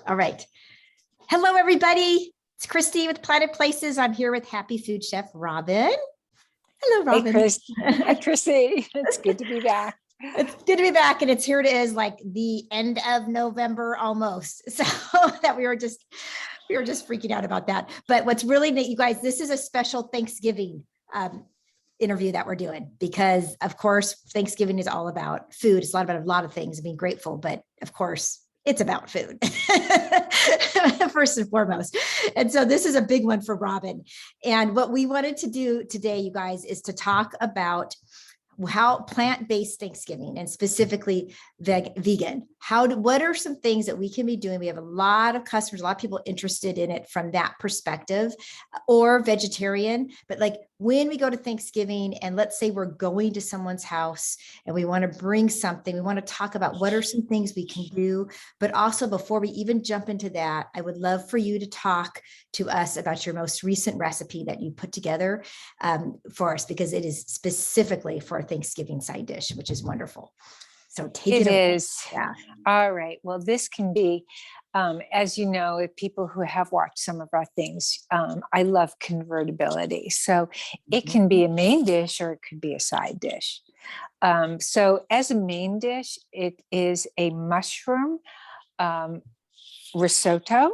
All right. Hello, everybody. It's Christy with Planet Places. I'm here with Happy Food Chef Robin. Hello, Hey, Robin. Chris. Hi, Chrissy. It's good to be back. It's good to be back, and it's here. It is like the end of November almost. So that we were just freaking out about that. But what's really neat, you guys, this is a special Thanksgiving interview that we're doing because, of course, Thanksgiving is all about food. It's a lot of things, being grateful, but of course, it's about food first and foremost. And so this is a big one for Robin. And what we wanted to do today, you guys, is to talk about how plant-based Thanksgiving and specifically vegan, what are some things that we can be doing? We have a lot of customers, a lot of people interested in it from that perspective, or vegetarian. But like when we go to Thanksgiving and let's say we're going to someone's house and we want to bring something, we want to talk about what are some things we can do. But also before we even jump into that, I would love for you to talk to us about your most recent recipe that you put together for us, because it is specifically for a Thanksgiving side dish, which is wonderful. So take it away. Yeah. All right. Well, this can be, as you know, if people who have watched some of our things, I love convertibility. So it can be a main dish or it could be a side dish. So as a main dish, it is a mushroom risotto.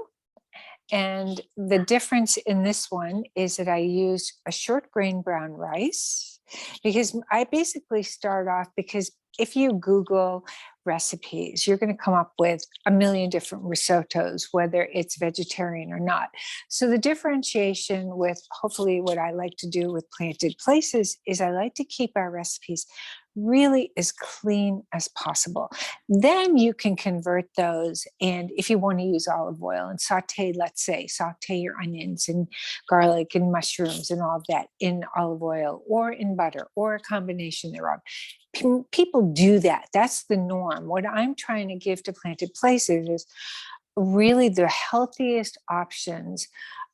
And the difference in this one is that I use a short grain brown rice, because I basically start off, because if you Google recipes, you're going to come up with a million different risottos, whether it's vegetarian or not. So the differentiation with hopefully what I like to do with Planted Places is I like to keep our recipes really as clean as possible. Then you can convert those. And if you want to use olive oil and saute your onions and garlic and mushrooms and all of that in olive oil or in butter or a combination thereof. People do that. That's the norm. What I'm trying to give to Planted Places is really the healthiest options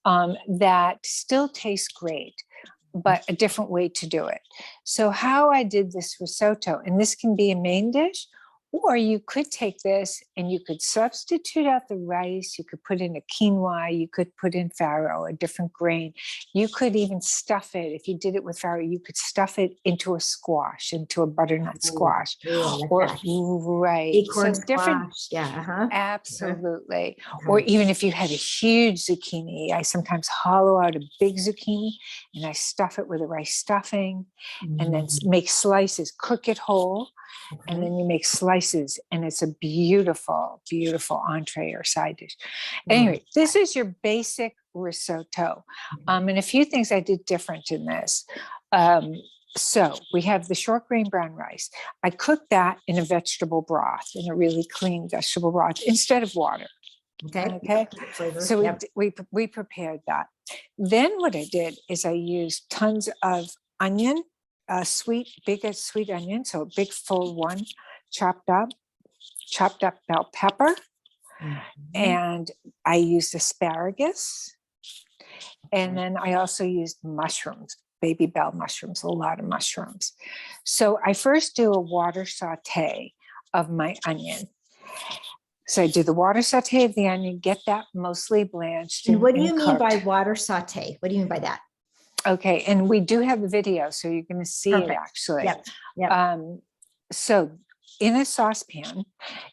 that still taste great, but a different way to do it. So how I did this risotto, and this can be a main dish, or you could take this and you could substitute out the rice. You could put in a quinoa. You could put in farro, a different grain. You could even stuff it. If you did it with farro, you could stuff it into a squash, into a butternut squash. Right. Acorn squash. Yeah. Absolutely. Or even if you had a huge zucchini, I sometimes hollow out a big zucchini and I stuff it with a rice stuffing and then make slices, cook it whole. And then you make slices, and it's a beautiful, beautiful entree or side dish. Anyway, this is your basic risotto. And a few things I did different in this. So we have the short grain brown rice. I cooked that in a vegetable broth, in a really clean vegetable broth instead of water. Okay. So we prepared that. Then what I did is I used tons of onion, big sweet onion, so a big full one, chopped up bell pepper, and I used asparagus, and then I also used mushrooms, baby bell mushrooms, a lot of mushrooms. So I first do a water saute of my onion. So I do the water saute of the onion, get that mostly blanched. And what do you mean by water saute? What do you mean by that? Okay, and we do have the video, so you're going to see it actually. Yep. So in a saucepan,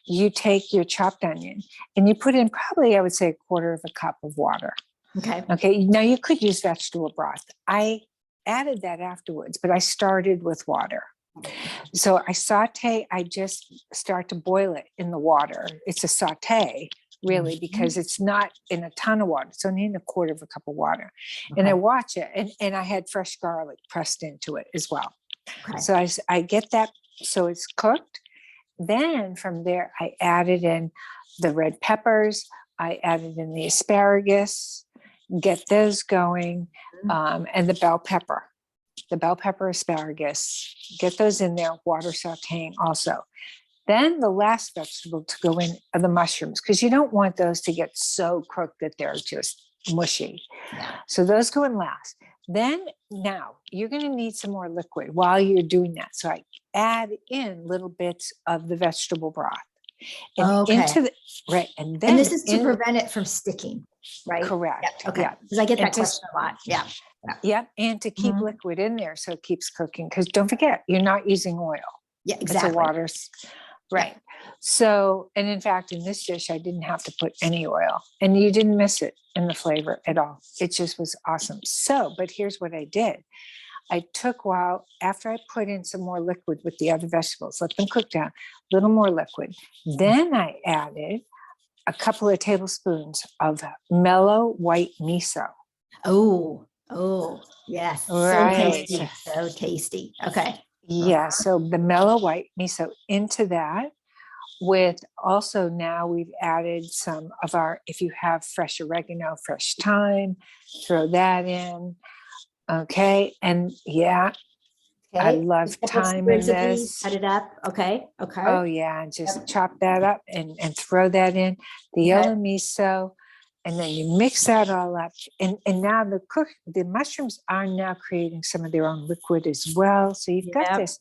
you take your chopped onion and you put in probably, I would say, 1/4 cup of water. Okay. Now you could use vegetable broth. I added that afterwards, but I started with water. So I just start to boil it in the water. It's a saute, really, because it's not in a ton of water. It's only in 1/4 cup of water. And I watch it, and I had fresh garlic pressed into it as well. So I get that, so it's cooked. Then from there, I added in the red peppers. I added in the asparagus, get those going, and the bell pepper, asparagus, get those in there, water sauteing also. Then the last vegetable to go in are the mushrooms, because you don't want those to get so cooked that they're just mushy. So those go in last. Then now you're going to need some more liquid while you're doing that. So I add in little bits of the vegetable broth. and Okay. into the, right. And then And this is to in, prevent it from sticking, right? correct. Yep, okay, Yeah. because I get And that question a lot. Yeah. Yep. And to keep Mhm. liquid in there so it keeps cooking. Because don't forget, you're not using oil. Yeah, It's a exactly. water. Right. So, and in fact, in this dish, I didn't have to put any oil and you didn't miss it in the flavor at all. It just was awesome. So, but here's what I did. I took after I put in some more liquid with the other vegetables, let them cook down, a little more liquid. Then I added a couple of tablespoons of mellow white miso. Oh, yes. So Right. tasty. So tasty. Okay. Yeah. So the mellow white miso into that. With also now we've added some of our, if you have fresh oregano, fresh thyme, throw that in. Okay. And yeah, I Okay. love Just a couple of thyme in sprigs of leaves, this. cut it up. Okay. Okay. Oh yeah, and just chop that up and throw that in the Okay. yellow miso, and then you mix that all up. And now the mushrooms are now creating some of their own liquid as well. So you've got Yep. this.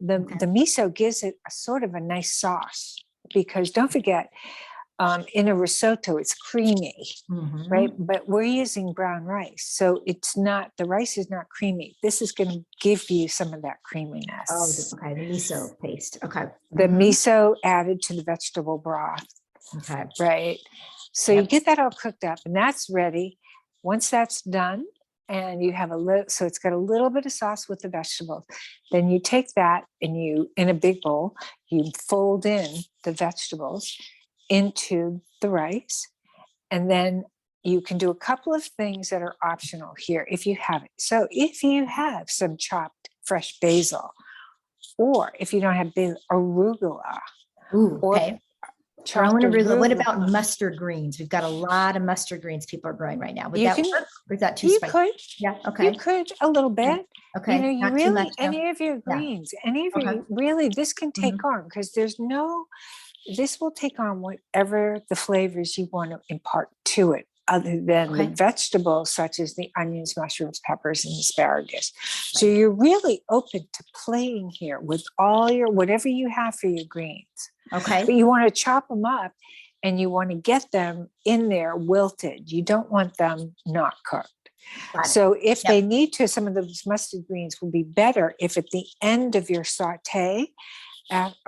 Okay. The miso gives it a sort of a nice sauce because don't forget, in a risotto it's creamy, Mhm. right? But we're using brown rice, so it's not, the rice is not creamy. This is going to give you some of that Oh, creaminess. okay. The miso paste. Okay. The Mhm. miso added to the vegetable broth, Okay. right? So you Yep. get that all cooked up and that's ready. Once that's done, and you have a little, so it's got a little bit of sauce with the vegetables, then you take that and you, in a big bowl, you fold in the vegetables into the rice, and then you can do a couple of things that are optional here if you have it. So if you have some chopped fresh basil, or if you don't have basil, arugula, Ooh, or okay. chopped Throwing arugula. What arugula. about mustard greens? We've got a lot of mustard greens people are growing right now. Would You that can, work? Or is that too you spicy? could, Yeah. you Okay. could a little Okay. bit. You know, Okay. you Not too much really, though. any of your Yeah. greens, any of Okay. your, really, this can take Mhm. on, because there's no, this will take on whatever the flavors you want to impart to it, other than the Okay. vegetables such as the onions, mushrooms, peppers, and asparagus. So you're really open to playing here with all your, whatever you have for your greens. Okay. But you want to chop them up and you want to get them in there wilted. You don't want them not cooked. Got it. So if Yep. they need to, some of those mustard greens will be better if at the end of your saute,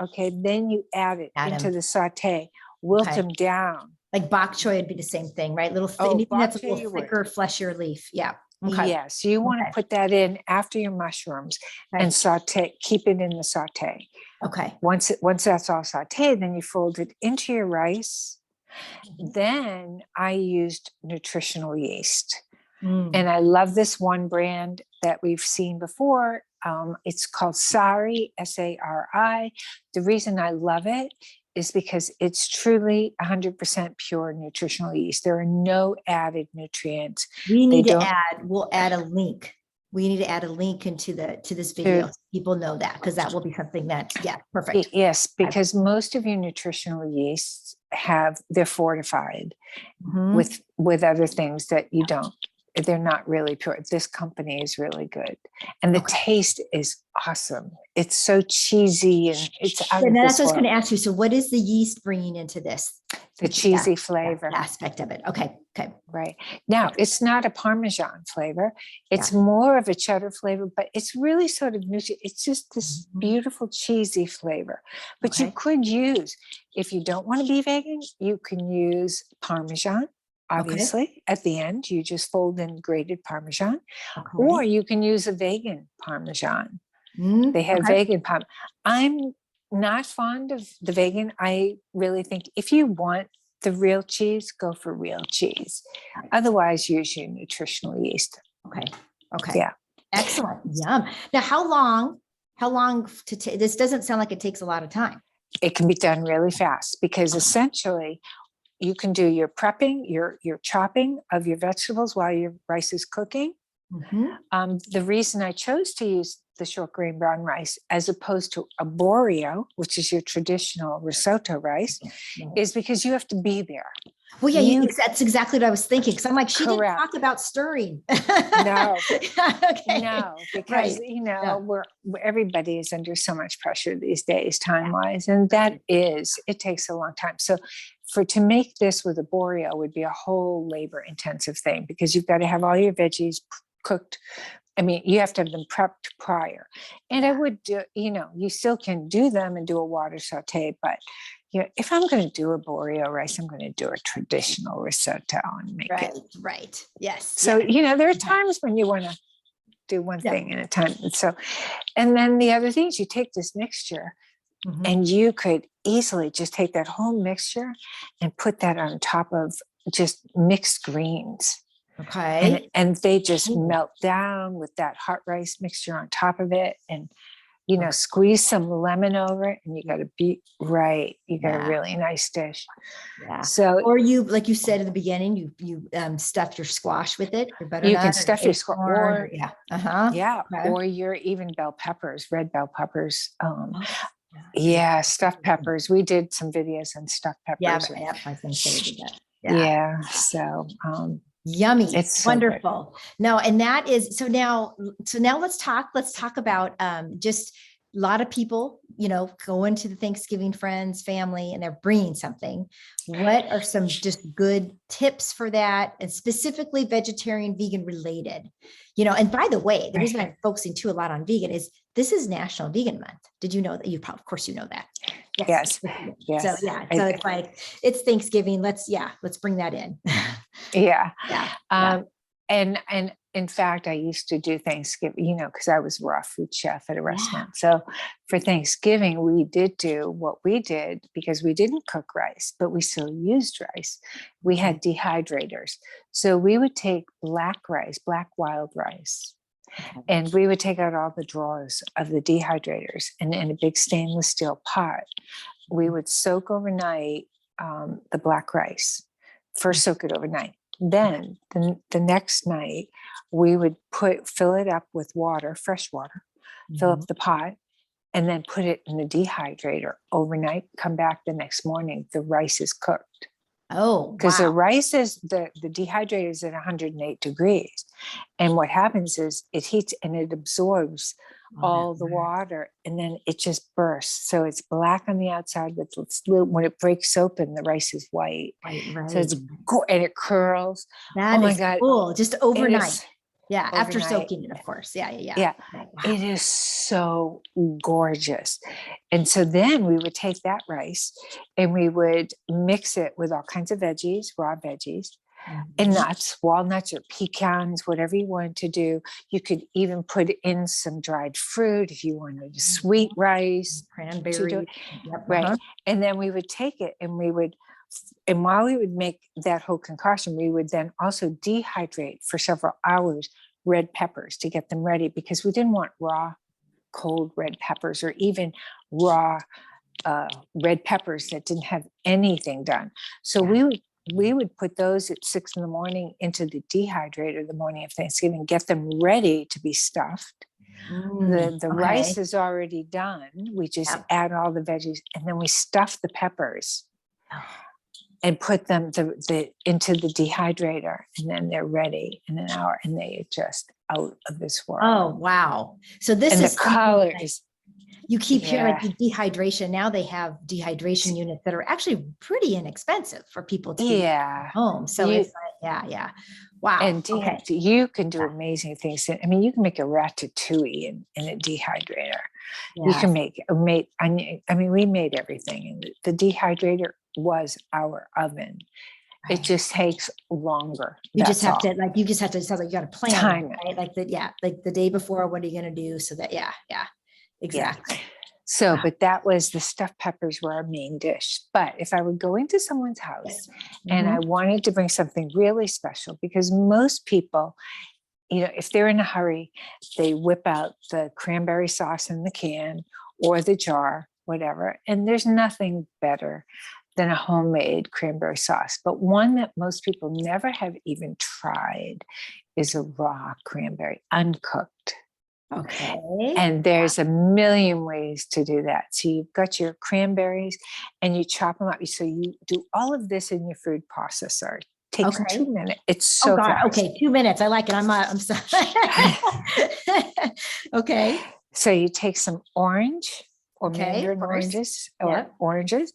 okay, then you add it Add into 'em. the saute, wilt Okay. them down. Like bok choy would be the same thing, right? Oh, Anything that's a bok choy little you would. thicker, fleshier leaf. Yeah. Okay. Yes, you want Okay. to put that in after your mushrooms Okay. and saute, keep it in the saute. Okay. Once that's all sauteed, then you fold it into your rice. Then I used nutritional yeast. And I love this one brand that we've seen before. It's called Sari, Sari. The reason I love it is because it's truly 100% pure nutritional yeast. There are no added nutrients. We They need to don't add, we'll add a link. We need to add a link into to this video. So people know that, because that will be something that, yeah, perfect. Yes, because most of your nutritional yeasts they're fortified Mhm. with other things that you don't. They're not really pure. This company is really good, and the Okay. taste is awesome. It's so cheesy and it's out And of that's this what I was going world. to ask you. So what is the yeast bringing into this? The cheesy flavor. Aspect of it. Okay. Okay. Right. Now, it's not a Parmesan flavor. It's Yeah. more of a cheddar flavor, but it's really sort of neutral. It's just this Mhm. beautiful cheesy flavor. But you Okay. could use, if you don't want to be vegan, you can use Parmesan. Obviously, at the end, you just fold in grated Parmesan, or Okay. you can use a vegan Parmesan. Mm, They have okay. vegan Parmesan. I'm not fond of the vegan. I really think if you want the real cheese, go for real cheese. Otherwise, use your nutritional yeast. Okay. Okay. Yeah. Excellent. Yum. Now, how long to take? This doesn't sound like it takes a lot of time. It can be done really fast because essentially you can do your prepping, your chopping of your vegetables while your rice is cooking. Mhm. The reason I chose to use the short grain brown rice as opposed to a Borio, which is your traditional risotto rice, Right. is because you have to be there. Well, yeah, You that's exactly what I was thinking. Cause I'm like, she didn't correct. talk about stirring. No, Okay. no, because Right. Yeah. everybody is under so much pressure these days, time wise, and that is it takes a long time. So, to make this with a Boreal would be a whole labor intensive thing because you've got to have all your veggies cooked. I mean, you have to have them prepped prior, and I would do, you still can do them and do a water saute, but if I'm going to do a Boreal rice, I'm going to do a traditional risotto and make Right. it. Right. Yes. So, Yeah. there are times when you want to do one Yeah. thing at a time. And so, and then the other thing is you take this mixture Mhm. and you could easily just take that whole mixture and put that on top of just mixed greens. Okay. And they just Ooh. melt down with that hot rice mixture on top of it. And, Okay. squeeze some lemon over it and you got to be right. You got a Yeah. really nice dish. Yeah. So Or you, like you said in the beginning, you stuff your squash with it, your you butternut can or stuff your squash acorn, yeah. Uh-huh. yeah, Okay. or your even bell peppers, red bell peppers. Oh, Yeah, stuffed peppers. We did some videos on stuffed yeah, peppers. yeah, I was gonna say we did that. Yeah. Yeah, so Yummy. it's so good. Wonderful. No, and that is so now let's talk about just a lot of people, going to the Thanksgiving friends, family, and they're bringing something. What are some just good tips for that? And specifically vegetarian, vegan related, and by the way, the reason I'm focusing too a lot on vegan is this is National Vegan Month. Did you know that? Of course you know that. Yes. So yeah, so it's like, it's Thanksgiving. Let's bring that in. Yeah. Yeah. And in fact, I used to do Thanksgiving, because I was a raw food chef at a restaurant. So for Thanksgiving, we did do what we did because we didn't cook rice, but we still used rice. We had dehydrators. So we would take black wild rice, and we would take out all the drawers of the dehydrators, and in a big stainless steel pot, we would soak overnight the black rice. First, soak it overnight. Then the next night, we would fill it up with water, fresh water, fill up the pot, and then put it in the dehydrator overnight. Come back the next morning, the rice is cooked. Oh, Because the wow. rice is the dehydrator is at 108 degrees. And what happens is it heats and it absorbs all the water, and then it just bursts. So it's black on the outside, but when it breaks open, the rice is white. Right. So it's and it curls. That Oh my is God. cool. Just overnight. Yeah. After Overnight. soaking it, of course. Yeah. Yeah, Wow. it is so gorgeous. And so then we would take that rice and we would mix it with all kinds of veggies, raw veggies, and nuts, walnuts or pecans, whatever you wanted to do. You could even put in some dried fruit if you wanted a sweet rice. Cranberry. Yep. Right. And then we would take it and while we would make that whole concoction, we would then also dehydrate for several hours red peppers to get them ready, because we didn't want raw, cold red peppers or even raw red peppers that didn't have anything done. So we would put those at 6 a.m. into the dehydrator the morning of Thanksgiving, get them ready to be stuffed. The rice is already done. We just add all the veggies, and then we stuff the peppers and put them into the dehydrator, and then they're ready in an hour, and they are just out of this world. Oh, wow. So this is the colors. You keep hearing like the dehydration. Now they have dehydration units that are actually pretty inexpensive for people to be home. So it's like, wow. And you can do amazing things. I mean, you can make a ratatouille in a dehydrator. You can make, I mean, we made everything. And the dehydrator was our oven. It just takes longer. You just have to, it sounds like you got to plan time it, right? Like the day before, what are you going to do? So that, exactly. So, but that was the stuffed peppers were our main dish. But if I would go into someone's house and I wanted to bring something really special, because most people, if they're in a hurry, they whip out the cranberry sauce in the can or the jar, whatever. And there's nothing better than a homemade cranberry sauce. But one that most people never have even tried is a raw cranberry, uncooked. Okay. And there's a million ways to do that. So you've got your cranberries and you chop them up. So you do all of this in your food processor. Takes Okay. 2 minutes. It's Oh so God. fast. Okay. 2 minutes. I like it. I'm sorry. Okay. So you take some orange or Okay, of mandarin course. oranges Yep. or oranges,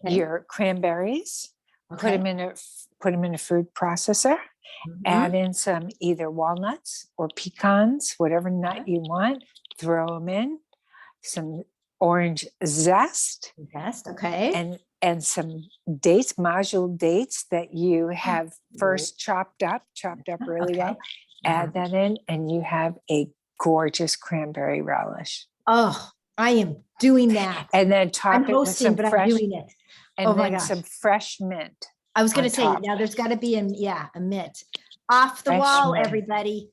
Okay. your cranberries, put Okay. them in a food processor, Mhm. add in some either walnuts or pecans, whatever nut you want, throw them in, some orange zest, Best. Okay. and some dates, majul dates that you have first chopped up really Okay. well. Add that in, and you have a gorgeous cranberry relish. Oh, I am doing that. And then I'm top it with hosting, some but I'm fresh, doing it. and Oh my then gosh. some fresh mint. I was going on to say, top. now there's got to be a mitt. Off the Fresh wall, mint. everybody.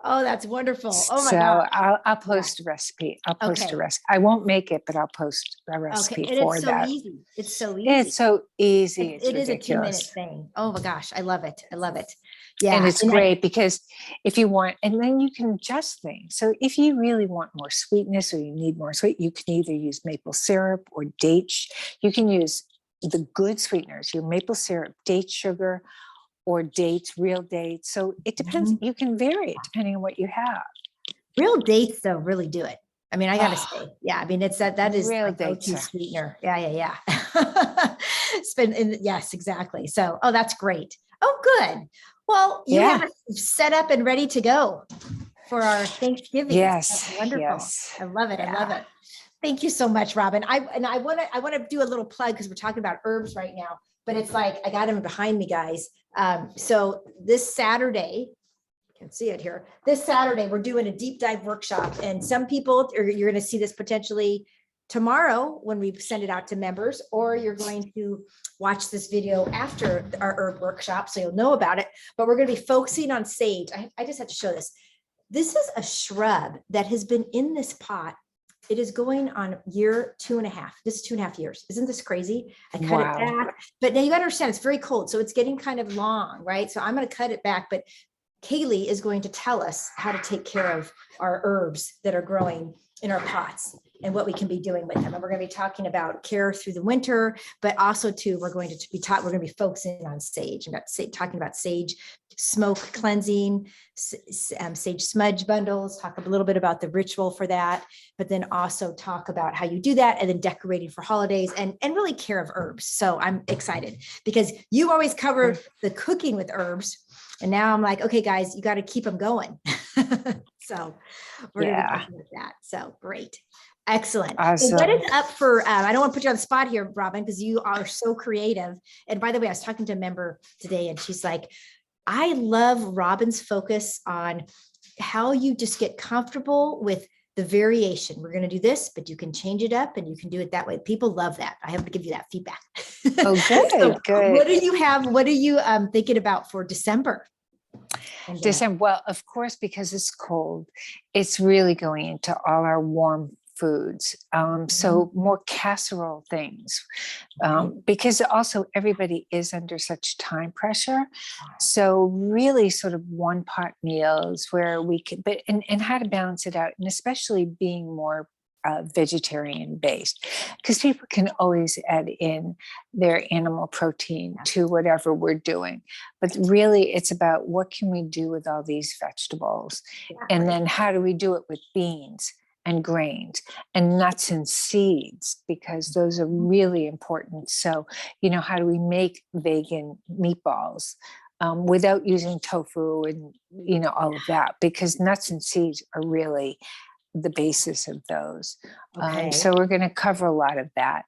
Oh, that's wonderful. Oh my So God. I'll post a recipe. I'll post Okay. a recipe. I won't make it, but I'll post a Okay. recipe And for it's so that. easy. It's so easy. It's so easy. It's It is a 2-minute ridiculous. thing. Oh my gosh. I love it. I love it. Yeah. And it's great because if you want, and then you can adjust things. So if you really want more sweetness or you need more sweet, you can either use maple syrup or dates. You can use the good sweeteners, your maple syrup, date sugar, or dates, real dates. So it depends. You can vary it depending on what you have. Real dates though really do it. I mean, I gotta Oh, say, yeah. I mean, it's that is real my dates go-to are- sweetener. Yeah. It's been yes, exactly. So, oh, that's great. Oh, good. Well, you Yeah. have it set up and ready to go for our Thanksgiving. Yes. That's wonderful. Yes. I love it. I love Yeah. it. Thank you so much, Robin. I want to do a little plug because we're talking about herbs right now, but it's like I got them behind me, guys. So this Saturday, you can see it here. This Saturday, we're doing a deep dive workshop, and some people you're going to see this potentially tomorrow when we send it out to members, or you're going to watch this video after our herb workshop, so you'll know about it. But we're going to be focusing on sage. I just have to show this. This is a shrub that has been in this pot. It is going on year 2.5. This is 2.5 years. Isn't this crazy? I cut it back, but now you got to understand it's very cold. So it's getting kind of long, right? So I'm going to cut it back, but Kaylee is going to tell us how to take care of our herbs that are growing in our pots and what we can be doing with them. And we're going to be talking about care through the winter, but also too, we're going to be focusing on sage. Talking about sage smoke cleansing, sage smudge bundles, talk a little bit about the ritual for that, but then also talk about how you do that and then decorating for holidays and really care of herbs. So I'm excited because you always cover the cooking with herbs. And now I'm like, okay, guys, you got to keep them going. So we're going to be talking about that. So great. Excellent. Awesome. And what is up for, I don't want to put you on the spot here, Robin, because you are so creative. And by the way, I was talking to a member today and she's like, I love Robin's focus on how you just get comfortable with the variation. We're going to do this, but you can change it up and you can do it that way. People love that. I have to give you that feedback. Oh, good, So good. What do you have? What are you thinking about for December? December, well, of course, because it's cold, it's really going into all our warm foods. So more casserole things, because also everybody is under such time pressure. So really sort of one pot meals where we could, but, and how to balance it out, and especially being more vegetarian based, because people can always add in their animal protein to whatever we're doing. But really it's about what can we do with all these vegetables, and then how do we do it with beans and grains and nuts and seeds, because those are really important. So, how do we make vegan meatballs without using tofu and, all of that, because nuts and seeds are really the basis of those. So we're going to cover a lot of that.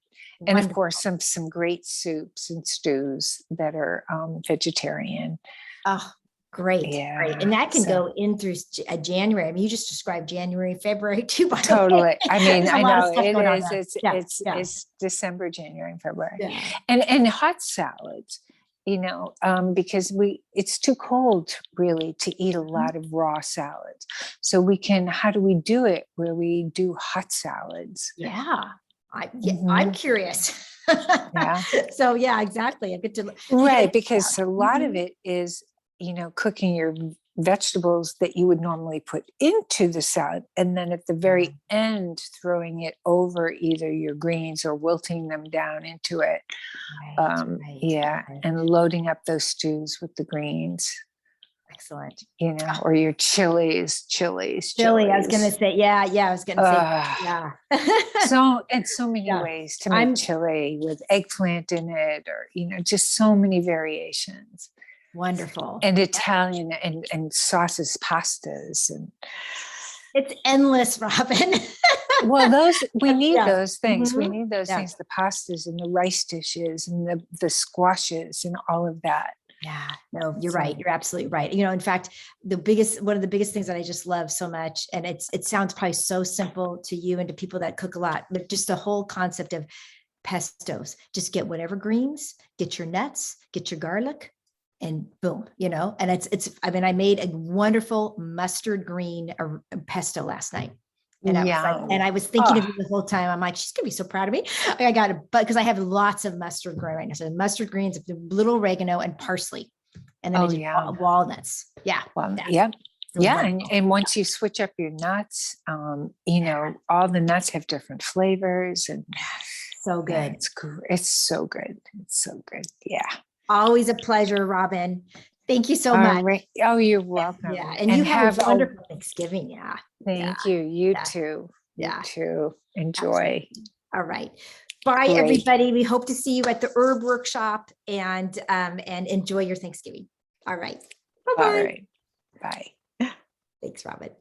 And of course, some great soups and stews that are vegetarian. Oh, great. Yeah, great. And that can go in through January. I mean, you just described January, February too. Totally. I mean, I know it is. It's It's December, January, and February. Yeah. And hot salads, because it's too cold really to eat a lot of raw salads. So how do we do it where we do hot salads? Yeah. I'm curious. Yeah. So yeah, exactly. I get to, Right, because a lot of Mhm. it is, cooking your vegetables that you would normally put into the salad, and then at the very end, throwing it over either your greens or wilting them down into it. Right, right. Yeah, Okay. and loading up those stews with the greens, Excellent. or your chilies, Chili, I was gonna chilies. say, yeah, I was gonna say, Uh, yeah. so many Yeah, ways to make I'm chili with eggplant in it, or just so many variations. wonderful. And Italian and sauces, pastas, and It's endless, Robin. well, those we need Yeah. those things. We Mhm. need those Yeah. things, the pastas and the rice dishes and the squashes and all of that. Yeah, no, you're right. So You're absolutely right. In fact, one of the biggest things that I just love so much, and it sounds probably so simple to you and to people that cook a lot, but just the whole concept of pestos. Just get whatever greens, get your nuts, get your garlic, and boom, and I mean, I made a wonderful mustard green pesto last night. And I was like, and yum. I was thinking of Oh, you the whole time. I'm like, she's gonna be so proud of me. I got it, but because I have lots of mustard growing right now. So mustard greens, little oregano, and parsley. And then I oh, did yum. walnuts. Yeah. Well, Yeah. yep. It was Yeah, and, wonderful. and once you switch up your nuts, all the nuts have different flavors, and So yeah, good. it's so good. It's so good. Yeah. Always a pleasure, Robin. Thank you so All much. right. Oh, you're Yeah. welcome. And you And have a have a wonderful Thanksgiving. Yeah. Yeah. thank you. You Yeah. too. You Yeah. too. Enjoy. Absolutely. All right. Bye, Great. everybody. We hope to see you at the herb workshop and enjoy your Thanksgiving. All right. All Bye-bye. right. Bye. Thanks, Robin.